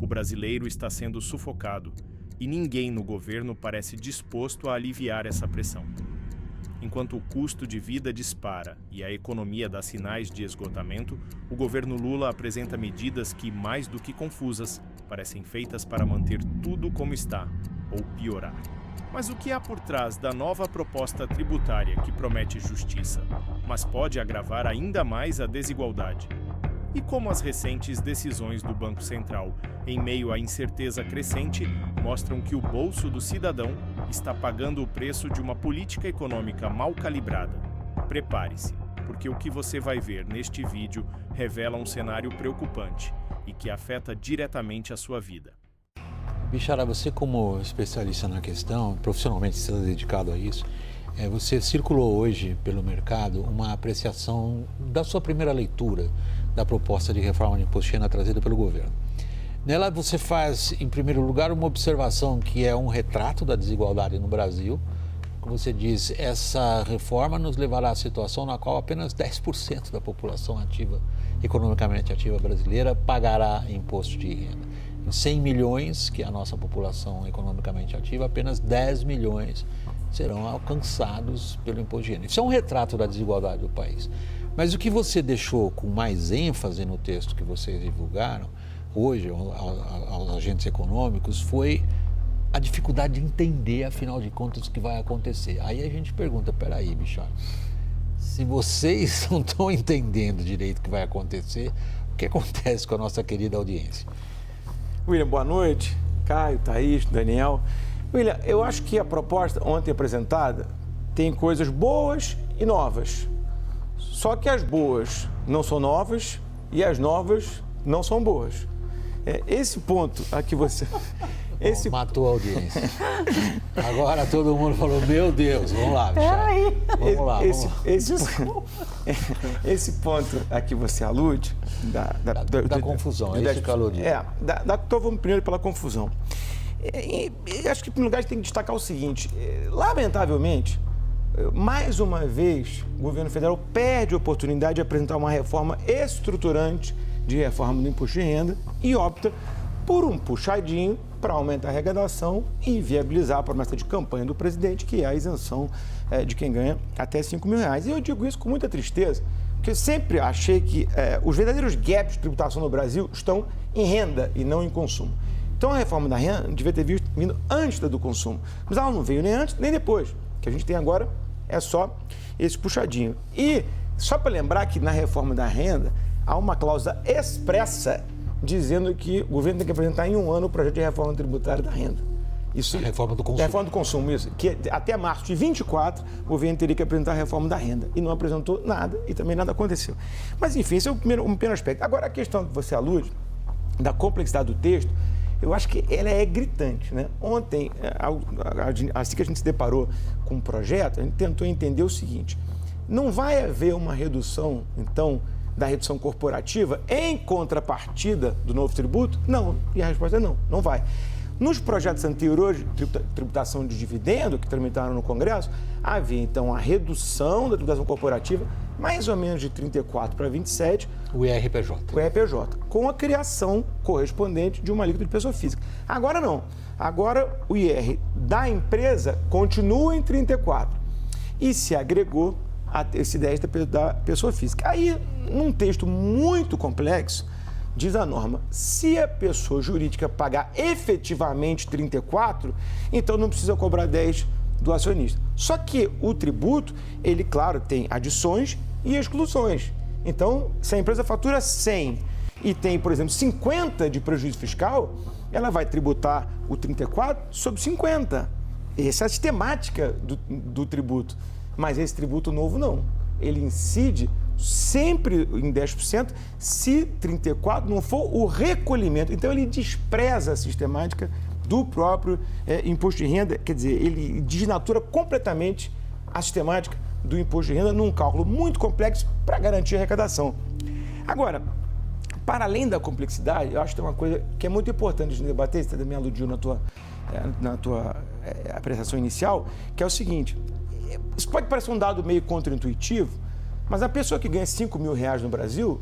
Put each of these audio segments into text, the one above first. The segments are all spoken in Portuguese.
O brasileiro está sendo sufocado e ninguém no governo parece disposto a aliviar essa pressão. Enquanto o custo de vida dispara e a economia dá sinais de esgotamento, o governo Lula apresenta medidas que, mais do que confusas, parecem feitas para manter tudo como está ou piorar. Mas o que há por trás da nova proposta tributária que promete justiça, mas pode agravar ainda mais a desigualdade? E como as recentes decisões do Banco Central, em meio à incerteza crescente, mostram que o bolso do cidadão está pagando o preço de uma política econômica mal calibrada? Prepare-se, porque o que você vai ver neste vídeo revela um cenário preocupante e que afeta diretamente a sua vida. Bichara, você como especialista na questão, profissionalmente está dedicado a isso, você circulou hoje pelo mercado uma apreciação da sua primeira leitura da proposta de reforma de imposto de renda trazida pelo governo. Nela você faz, em primeiro lugar, uma observação que é um retrato da desigualdade no Brasil. Como você diz, essa reforma nos levará à situação na qual apenas 10% da população ativa, economicamente ativa brasileira, pagará imposto de renda. Em 100 milhões, que é a nossa população economicamente ativa, apenas 10 milhões serão alcançados pelo imposto de renda. Isso é um retrato da desigualdade do país. Mas o que você deixou com mais ênfase no texto que vocês divulgaram hoje aos agentes econômicos foi a dificuldade de entender, afinal de contas, o que vai acontecer. Aí a gente pergunta, peraí, Bichara, se vocês não estão entendendo direito o que vai acontecer, o que acontece com a nossa querida audiência? William, boa noite. Caio, Thaís, Daniel. William, eu acho que a proposta ontem apresentada tem coisas boas e novas. Só que as boas não são novas e as novas não são boas. Esse ponto a que você... Bom, matou a audiência. Agora todo mundo falou, meu Deus, vamos lá, Bichara. Vamos lá. Esse ponto a que você alude... Da confusão, é isso que eu aludi. Então vamos primeiro pela confusão. Acho que, em primeiro lugar, a gente tem que destacar o seguinte, lamentavelmente, mais uma vez, o governo federal perde a oportunidade de apresentar uma reforma estruturante de reforma do imposto de renda e opta por um puxadinho para aumentar a arrecadação e viabilizar a promessa de campanha do presidente, que é a isenção de quem ganha até R$5 mil. E eu digo isso com muita tristeza, porque eu sempre achei que os verdadeiros gaps de tributação no Brasil estão em renda e não em consumo. Então, a reforma da renda devia ter vindo antes da do consumo, mas ela não veio nem antes nem depois. O que a gente tem agora é só esse puxadinho. E só para lembrar que na reforma da renda há uma cláusula expressa dizendo que o governo tem que apresentar em um ano o projeto de reforma tributária da renda. Isso, a reforma do consumo. A reforma do consumo, isso. Que até março de 24, o governo teria que apresentar a reforma da renda. E não apresentou nada e também nada aconteceu. Mas, enfim, esse é um primeiro aspecto. Agora, a questão que você alude, da complexidade do texto, eu acho que ela é gritante, né? Ontem, assim que a gente se deparou com o projeto, a gente tentou entender o seguinte: não vai haver uma redução, então, da redução corporativa em contrapartida do novo tributo? Não. E a resposta é não, não vai. Nos projetos anteriores de tributação de dividendo, que tramitaram no Congresso, havia, então, a redução da tributação corporativa, mais ou menos de 34 para 27. O IRPJ. O IRPJ, com a criação correspondente de uma alíquota de pessoa física. Agora não. Agora o IR da empresa continua em 34 e se agregou a esse 10 da pessoa física. Aí, num texto muito complexo, diz a norma, se a pessoa jurídica pagar efetivamente 34, então não precisa cobrar 10 do acionista. Só que o tributo, ele, claro, tem adições e exclusões. Então, se a empresa fatura 100 e tem, por exemplo, 50 de prejuízo fiscal, ela vai tributar o 34 sobre 50. Essa é a sistemática do tributo. Mas esse tributo novo não. Ele incide sempre em 10% se 34 não for o recolhimento. Então, ele despreza a sistemática do próprio imposto de renda, quer dizer, ele desnatura completamente a sistemática do imposto de renda num cálculo muito complexo para garantir a arrecadação. Agora, para além da complexidade, eu acho que tem uma coisa que é muito importante de debater, você também aludiu na tua apreciação inicial, que é o seguinte: isso pode parecer um dado meio contraintuitivo, mas a pessoa que ganha R$5 mil no Brasil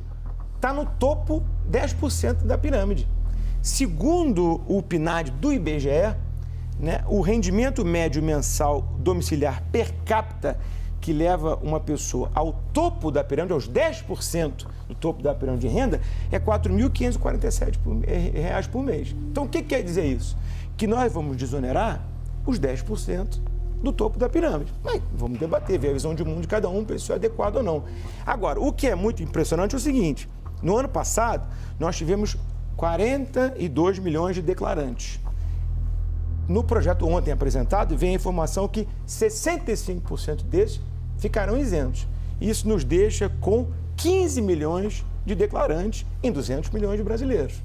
está no topo 10% da pirâmide. Segundo o PNAD do IBGE, né, o rendimento médio mensal domiciliar per capita que leva uma pessoa ao topo da pirâmide, aos 10% do topo da pirâmide de renda, é R$ 4.547 por mês. Então, o que quer dizer isso? Que nós vamos desonerar os 10% do topo da pirâmide. Mas vamos debater, ver a visão de mundo de cada um, para isso é adequado ou não. Agora, o que é muito impressionante é o seguinte, no ano passado, nós tivemos 42 milhões de declarantes. No projeto ontem apresentado, vem a informação que 65% desses ficarão isentos. Isso nos deixa com 15 milhões de declarantes em 200 milhões de brasileiros.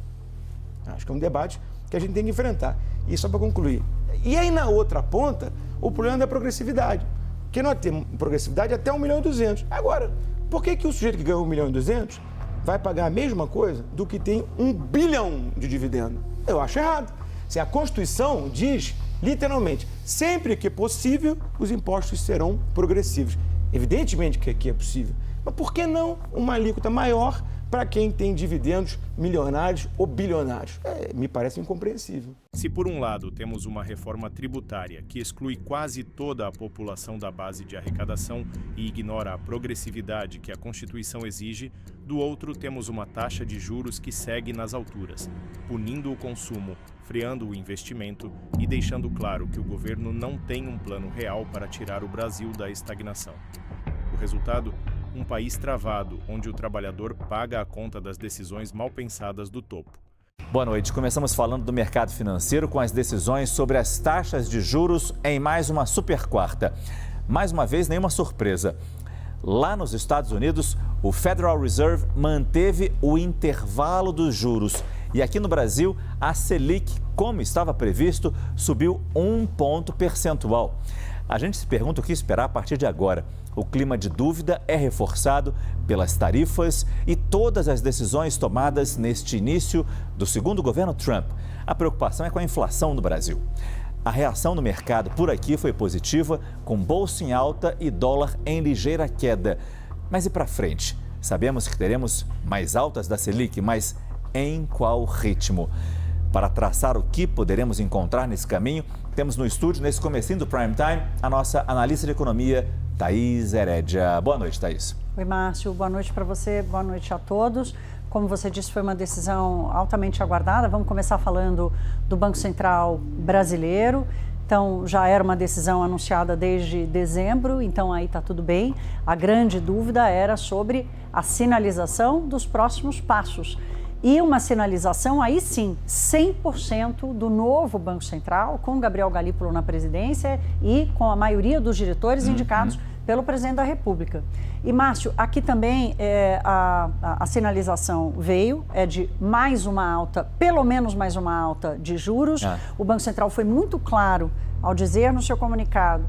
Acho que é um debate que a gente tem que enfrentar. E só para concluir. E aí, na outra ponta, o problema da progressividade. Porque nós temos progressividade até 1.200.000. Agora, por que o sujeito que ganhou 1.200.000 vai pagar a mesma coisa do que tem 1 bilhão de dividendo? Eu acho errado. Se a Constituição diz, literalmente, sempre que possível, os impostos serão progressivos. Evidentemente que aqui é possível. Mas por que não uma alíquota maior para quem tem dividendos milionários ou bilionários? Me parece incompreensível. Se, por um lado, temos uma reforma tributária que exclui quase toda a população da base de arrecadação e ignora a progressividade que a Constituição exige, do outro, temos uma taxa de juros que segue nas alturas, punindo o consumo, freando o investimento e deixando claro que o governo não tem um plano real para tirar o Brasil da estagnação. O resultado? Um país travado, onde o trabalhador paga a conta das decisões mal pensadas do topo. Boa noite. Começamos falando do mercado financeiro com as decisões sobre as taxas de juros em mais uma super quarta. Mais uma vez, nenhuma surpresa. Lá nos Estados Unidos, o Federal Reserve manteve o intervalo dos juros. E aqui no Brasil, a Selic, como estava previsto, subiu 1 ponto percentual. A gente se pergunta o que esperar a partir de agora. O clima de dúvida é reforçado pelas tarifas e todas as decisões tomadas neste início do segundo governo Trump. A preocupação é com a inflação no Brasil. A reação no mercado por aqui foi positiva, com bolsa em alta e dólar em ligeira queda. Mas e para frente? Sabemos que teremos mais altas da Selic, mas em qual ritmo? Para traçar o que poderemos encontrar nesse caminho, temos no estúdio, nesse comecinho do Prime Time, a nossa analista de economia, Thaís Herédia. Boa noite, Thaís. Oi, Márcio. Boa noite para você, boa noite a todos. Como você disse, foi uma decisão altamente aguardada. Vamos começar falando do Banco Central brasileiro. Então, já era uma decisão anunciada desde dezembro, então aí está tudo bem. A grande dúvida era sobre a sinalização dos próximos passos. E uma sinalização, aí sim, 100% do novo Banco Central, com Gabriel Galípolo na presidência e com a maioria dos diretores indicados pelo presidente da República. E, Márcio, aqui também a sinalização veio, é de mais uma alta, pelo menos mais uma alta de juros. O Banco Central foi muito claro ao dizer no seu comunicado,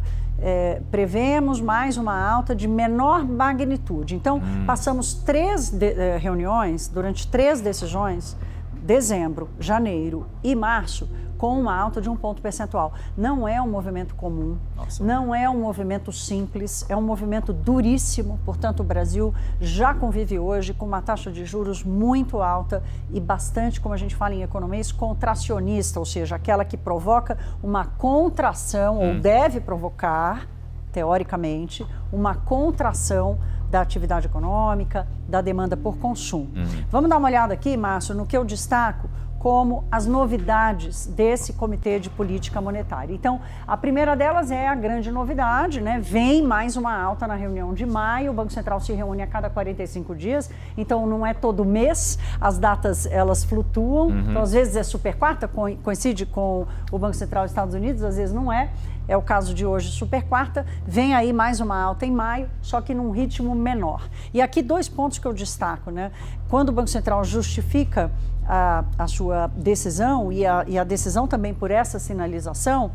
prevemos mais uma alta de menor magnitude. Então, passamos 3 reuniões, durante 3 decisões, dezembro, janeiro e março, com uma alta de 1 ponto percentual. Não é um movimento comum, não é um movimento simples, é um movimento duríssimo. Portanto, o Brasil já convive hoje com uma taxa de juros muito alta e bastante, como a gente fala em economês, contracionista, ou seja, aquela que provoca uma contração, ou deve provocar, teoricamente, uma contração da atividade econômica, da demanda por consumo. Vamos dar uma olhada aqui, Márcio, no que eu destaco como as novidades desse Comitê de Política Monetária. Então, a primeira delas é a grande novidade, né? Vem mais uma alta na reunião de maio, o Banco Central se reúne a cada 45 dias, então não é todo mês, as datas elas flutuam, então às vezes é super quarta, coincide com o Banco Central dos Estados Unidos, às vezes não é. É o caso de hoje, super quarta, vem aí mais uma alta em maio, só que num ritmo menor. E aqui 2 pontos que eu destaco, né? Quando o Banco Central justifica a sua decisão e a decisão também por essa sinalização,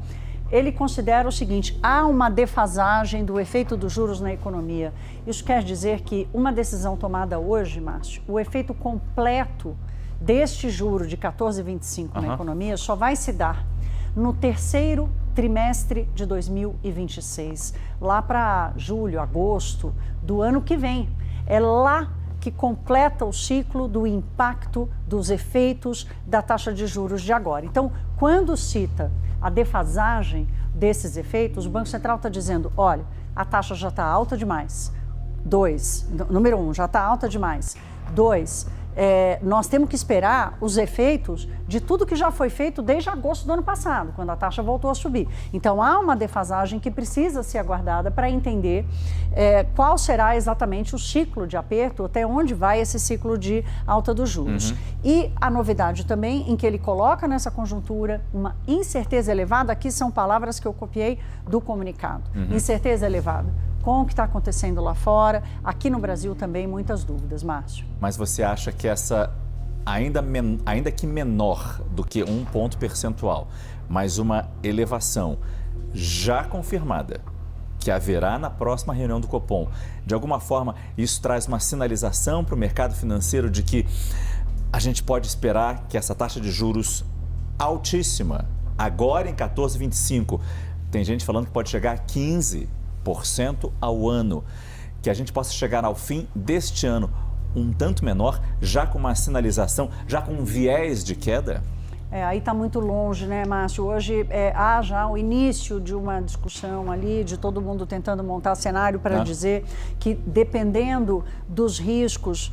ele considera o seguinte: há uma defasagem do efeito dos juros na economia. Isso quer dizer que uma decisão tomada hoje, Márcio, o efeito completo deste juro de 14,25 na economia só vai se dar no terceiro trimestre de 2026, lá para julho, agosto do ano que vem. É lá que completa o ciclo do impacto dos efeitos da taxa de juros de agora. Então, quando cita a defasagem desses efeitos, o Banco Central está dizendo, olha, a taxa já está alta demais. Número 1, já está alta demais. 2, nós temos que esperar os efeitos de tudo que já foi feito desde agosto do ano passado, quando a taxa voltou a subir. Então, há uma defasagem que precisa ser aguardada para entender qual será exatamente o ciclo de aperto, até onde vai esse ciclo de alta dos juros. E a novidade também em que ele coloca nessa conjuntura uma incerteza elevada, aqui são palavras que eu copiei do comunicado, incerteza elevada. Com o que está acontecendo lá fora, aqui no Brasil também muitas dúvidas, Márcio. Mas você acha que essa, ainda que menor do que 1 ponto percentual, mas uma elevação já confirmada, que haverá na próxima reunião do Copom, de alguma forma isso traz uma sinalização para o mercado financeiro de que a gente pode esperar que essa taxa de juros altíssima, agora em 14,25, tem gente falando que pode chegar a 15% ao ano, que a gente possa chegar ao fim deste ano um tanto menor, já com uma sinalização, já com um viés de queda? Aí está muito longe, né, Márcio? Hoje há já o início de uma discussão ali, de todo mundo tentando montar cenário para dizer que, dependendo dos riscos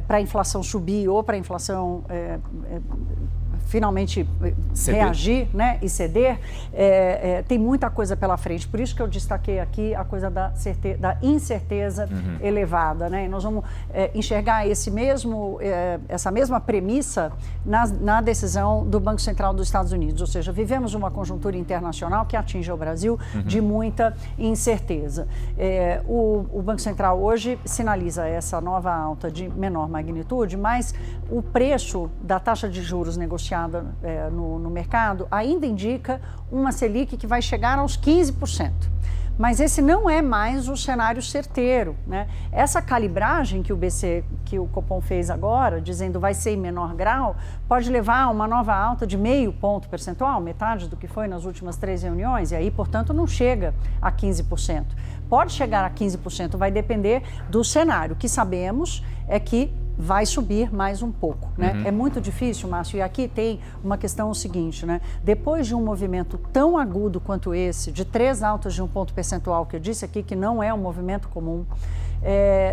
para a inflação subir ou para a inflação finalmente reagir, né, e ceder, tem muita coisa pela frente. Por isso que eu destaquei aqui a coisa da incerteza elevada, né? E nós vamos enxergar essa mesma premissa na decisão do Banco Central dos Estados Unidos. Ou seja, vivemos uma conjuntura internacional que atinge o Brasil de muita incerteza. O Banco Central hoje sinaliza essa nova alta de menor magnitude, mas o preço da taxa de juros negociada no mercado ainda indica uma Selic que vai chegar aos 15%. Mas esse não é mais o cenário certeiro, né? Essa calibragem que o Copom fez agora, dizendo vai ser em menor grau, pode levar a uma nova alta de 0,5 ponto percentual, metade do que foi nas últimas 3 reuniões, e aí, portanto, não chega a 15%. Pode chegar a 15%, vai depender do cenário. O que sabemos é que vai subir mais um pouco, né? É muito difícil, Márcio, e aqui tem uma questão seguinte, né? Depois de um movimento tão agudo quanto esse, de 3 altas de 1 ponto percentual, que eu disse aqui que não é um movimento comum,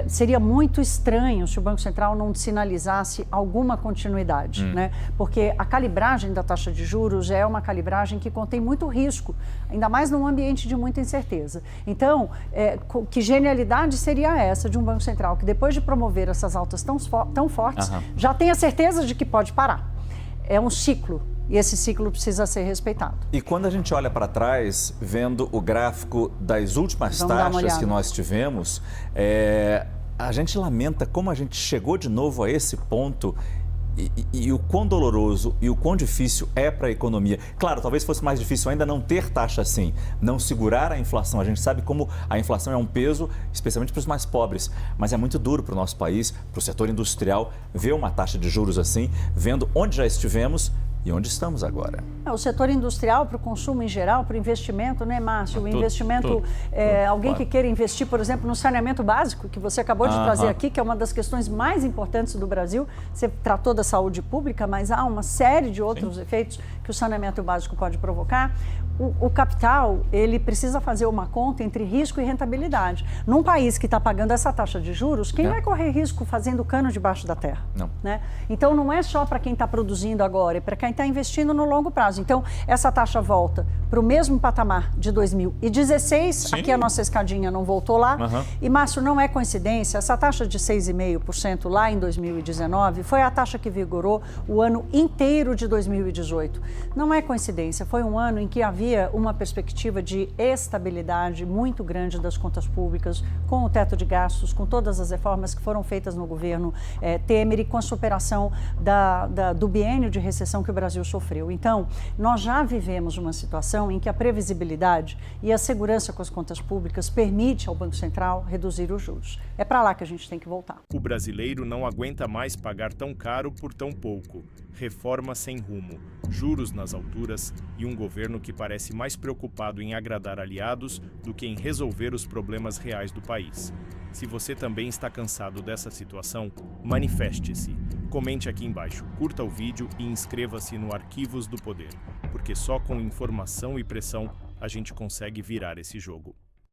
seria muito estranho se o Banco Central não sinalizasse alguma continuidade, né? Porque a calibragem da taxa de juros é uma calibragem que contém muito risco, ainda mais num ambiente de muita incerteza. Então, que genialidade seria essa de um Banco Central que, depois de promover essas altas tão fortes, já tem a certeza de que pode parar? É um ciclo. E esse ciclo precisa ser respeitado. E quando a gente olha para trás, vendo o gráfico das últimas taxas que nós tivemos, a gente lamenta como a gente chegou de novo a esse ponto e o quão doloroso e o quão difícil é para a economia. Claro, talvez fosse mais difícil ainda não ter taxa assim, não segurar a inflação. A gente sabe como a inflação é um peso, especialmente para os mais pobres, mas é muito duro para o nosso país, para o setor industrial, ver uma taxa de juros assim, vendo onde já estivemos e onde estamos agora. O setor industrial, para o consumo em geral, para o investimento, né, Márcio? O investimento, alguém que queira investir, por exemplo, no saneamento básico, que você acabou de trazer aqui, que é uma das questões mais importantes do Brasil. Você tratou da saúde pública, mas há uma série de outros efeitos que o saneamento básico pode provocar. O capital, ele precisa fazer uma conta entre risco e rentabilidade. Num país que está pagando essa taxa de juros, quem vai correr risco fazendo cano debaixo da terra? Não. Né? Então, não é só para quem está produzindo agora, é para quem está investindo no longo prazo. Então, essa taxa volta para o mesmo patamar de 2016. Sim. Aqui a nossa escadinha não voltou lá. E, Márcio, não é coincidência, essa taxa de 6,5% lá em 2019 foi a taxa que vigorou o ano inteiro de 2018. Não é coincidência, foi um ano em que havia uma perspectiva de estabilidade muito grande das contas públicas, com o teto de gastos, com todas as reformas que foram feitas no governo Temer e com a superação do biênio de recessão que o Brasil sofreu. Então, nós já vivemos uma situação em que a previsibilidade e a segurança com as contas públicas permite ao Banco Central reduzir os juros. É para lá que a gente tem que voltar. O brasileiro não aguenta mais pagar tão caro por tão pouco. Reforma sem rumo, juros nas alturas e um governo que parece mais preocupado em agradar aliados do que em resolver os problemas reais do país. Se você também está cansado dessa situação, manifeste-se. Comente aqui embaixo, curta o vídeo e inscreva-se no Arquivos do Poder, porque só com informação e pressão a gente consegue virar esse jogo.